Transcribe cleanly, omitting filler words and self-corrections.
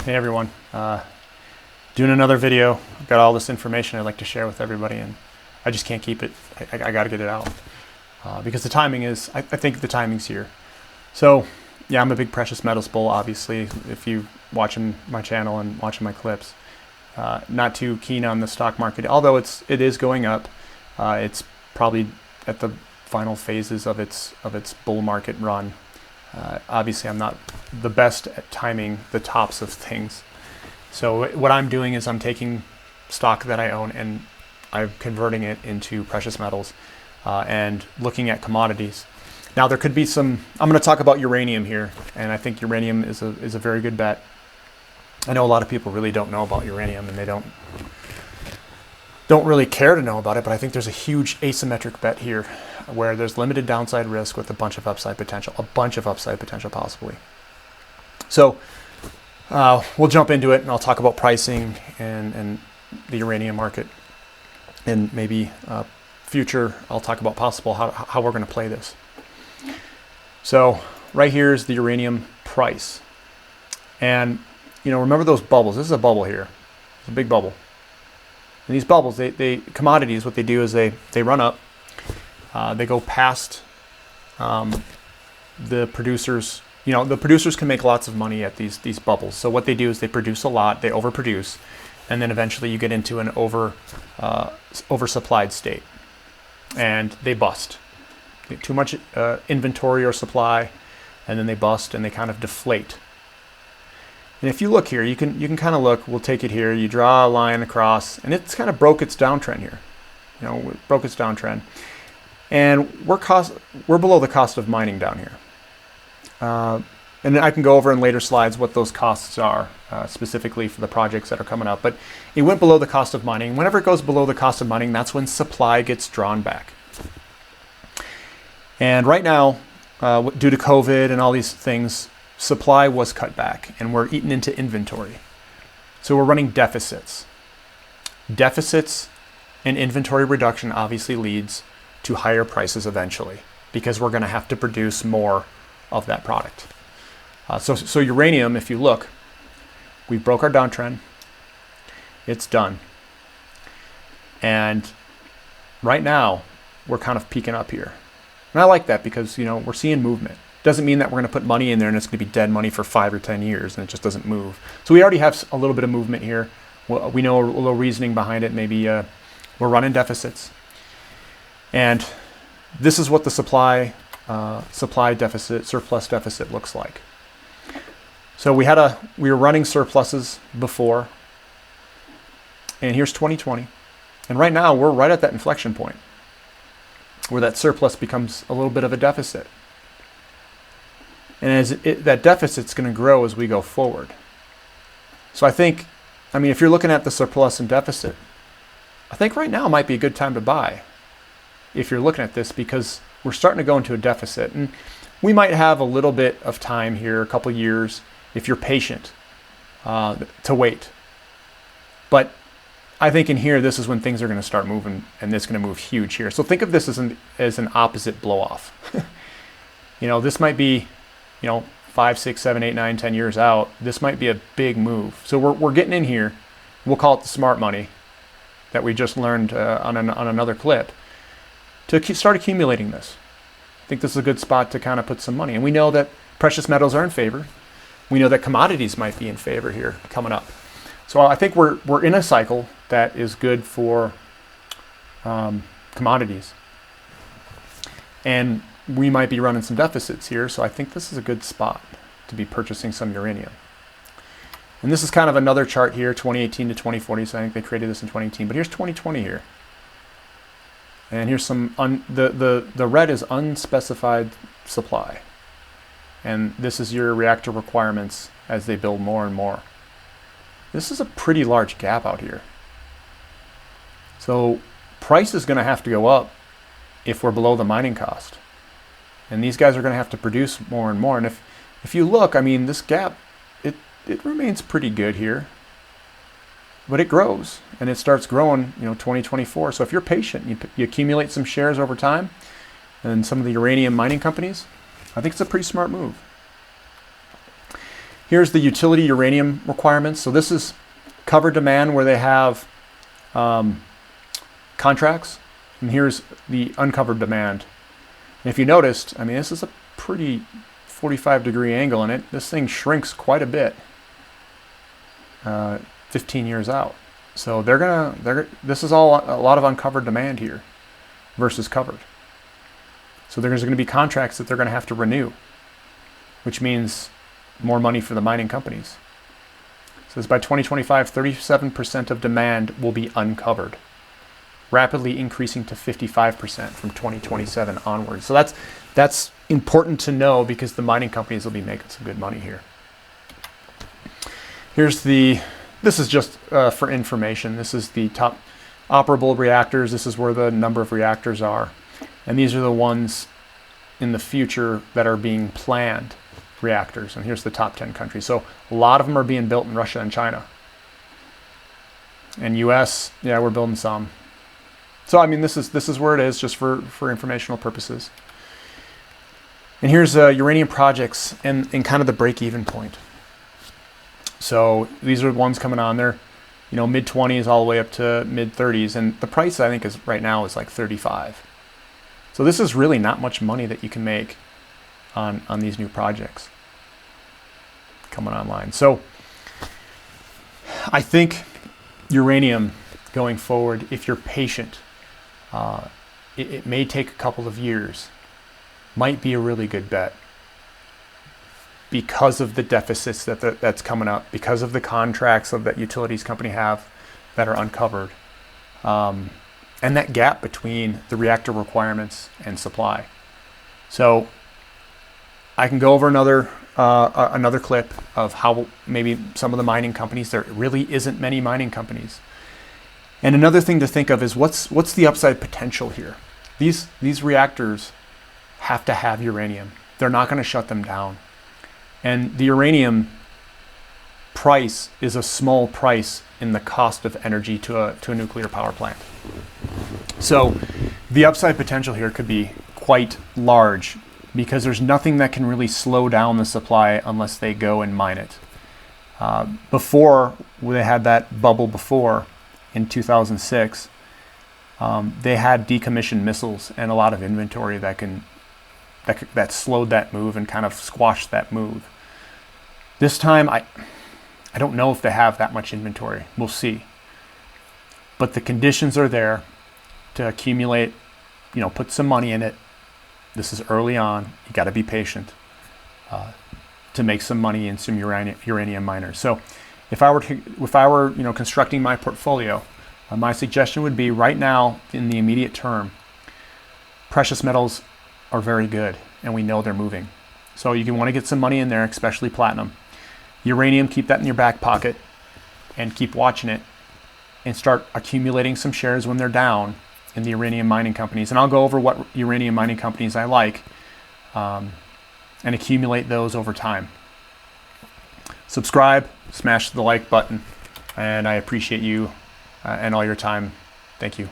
Hey everyone, doing another video. I've got all this information I'd like to share with everybody, and I just can't keep it. I got to get it out because the timing is, I think the timing's here. So yeah, I'm a big precious metals bull, obviously, if you watching my channel and watching my clips. Not too keen on the stock market, although it is going up. It's probably at the final phases of its bull market run. Obviously, I'm not the best at timing the tops of things. So what I'm doing is I'm taking stock that I own and I'm converting it into precious metals and looking at commodities. Now there could be some, I'm going to talk about uranium here, and I think uranium is a very good bet. I know a lot of people really don't know about uranium, and they don't really care to know about it, but I think there's a huge asymmetric bet here where there's limited downside risk with a bunch of upside potential, possibly. So we'll jump into it, and I'll talk about pricing and the uranium market, and maybe future I'll talk about possible how we're going to play this. So right here is the uranium price, and remember those bubbles. This is a bubble here. It's a big bubble. And these bubbles, commodities, what they do is they run up. They go past the producers. The producers can make lots of money at these bubbles. So what they do is they produce a lot, they overproduce, and then eventually you get into an oversupplied state, and they bust. Too much inventory or supply, and then they bust and they kind of deflate. And if you look here, you can kind of look. We'll take it here. You draw a line across, and it's kind of broke its downtrend here. It broke its downtrend, and we're below the cost of mining down here. And I can go over in later slides what those costs are specifically for the projects that are coming up. But it went below the cost of mining. Whenever it goes below the cost of mining, that's when supply gets drawn back. And right now, due to COVID and all these things, supply was cut back, and we're eaten into inventory. So we're running deficits. Deficits and inventory reduction obviously leads to higher prices eventually, because we're going to have to produce more of that product. So uranium, if you look, we broke our downtrend. It's done. And right now, we're kind of peaking up here. And I like that because, we're seeing movement. Doesn't mean that we're going to put money in there and it's going to be dead money for 5 or 10 years and it just doesn't move. So we already have a little bit of movement here. We know a little reasoning behind it. Maybe we're running deficits. And this is what the supply deficit, surplus deficit looks like. So we were running surpluses before, and here's 2020. And right now we're right at that inflection point where that surplus becomes a little bit of a deficit. And that deficit's going to grow as we go forward. So if you're looking at the surplus and deficit, I think right now might be a good time to buy if you're looking at this, because we're starting to go into a deficit. And we might have a little bit of time here, a couple years, if you're patient, to wait. But I think in here, this is when things are going to start moving, and it's going to move huge here. So think of this as an opposite blow-off. This might be 5, 6, 7, 8, 9, 10 years out, this might be a big move. So we're getting in here. We'll call it the smart money that we just learned on another clip to start accumulating this. I think this is a good spot to kind of put some money. And we know that precious metals are in favor. We know that commodities might be in favor here coming up. So I think we're in a cycle that is good for commodities. And we might be running some deficits here, so I think this is a good spot to be purchasing some uranium. And this is kind of another chart here, 2018 to 2040, so I think they created this in 2018, but here's 2020 here. And here's some, the red is unspecified supply. And this is your reactor requirements as they build more and more. This is a pretty large gap out here. So price is going to have to go up if we're below the mining cost. And these guys are going to have to produce more and more. And if you look, this gap, it remains pretty good here. But it grows, and it starts growing, 2024. So if you're patient, you accumulate some shares over time, and some of the uranium mining companies, I think it's a pretty smart move. Here's the utility uranium requirements. So this is covered demand where they have contracts. And here's the uncovered demand. And if you noticed, I mean, this is a pretty 45-degree angle in it. This thing shrinks quite a bit 15 years out. So this is all a lot of uncovered demand here versus covered. So there's going to be contracts that they're going to have to renew, which means more money for the mining companies. It says by 2025, 37% of demand will be uncovered, rapidly increasing to 55% from 2027 onwards. So that's important to know because the mining companies will be making some good money here. This is just for information. This is the top operable reactors. This is where the number of reactors are. And these are the ones in the future that are being planned reactors. And here's the top 10 countries. So a lot of them are being built in Russia and China. And US, yeah, we're building some. So I mean, this is where it is, just for informational purposes. And here's uranium projects and kind of the break-even point. So these are the ones coming on there, mid-20s all the way up to mid-30s. And the price, I think, is right now is like 35. So this is really not much money that you can make on these new projects coming online. So I think uranium going forward, if you're patient, it may take a couple of years, might be a really good bet because of the deficits that's coming up, because of the contracts that utilities company have that are uncovered, and that gap between the reactor requirements and supply. So I can go over another clip of how maybe some of the mining companies, there really isn't many mining companies. And another thing to think of is what's the upside potential here? These reactors have to have uranium. They're not going to shut them down. And the uranium price is a small price in the cost of energy to a nuclear power plant. So the upside potential here could be quite large because there's nothing that can really slow down the supply unless they go and mine it. Before, they had that bubble before in 2006, they had decommissioned missiles and a lot of inventory that slowed that move and kind of squashed that move. This time, I don't know if they have that much inventory. We'll see. But the conditions are there to accumulate, put some money in it. This is early on. You got to be patient to make some money in some uranium miners. So if I were constructing my portfolio, my suggestion would be right now in the immediate term, precious metals are very good and we know they're moving. So you can want to get some money in there, especially platinum. Uranium, keep that in your back pocket and keep watching it and start accumulating some shares when they're down in the uranium mining companies. And I'll go over what uranium mining companies I like and accumulate those over time. Subscribe, smash the like button, and I appreciate you and all your time. Thank you.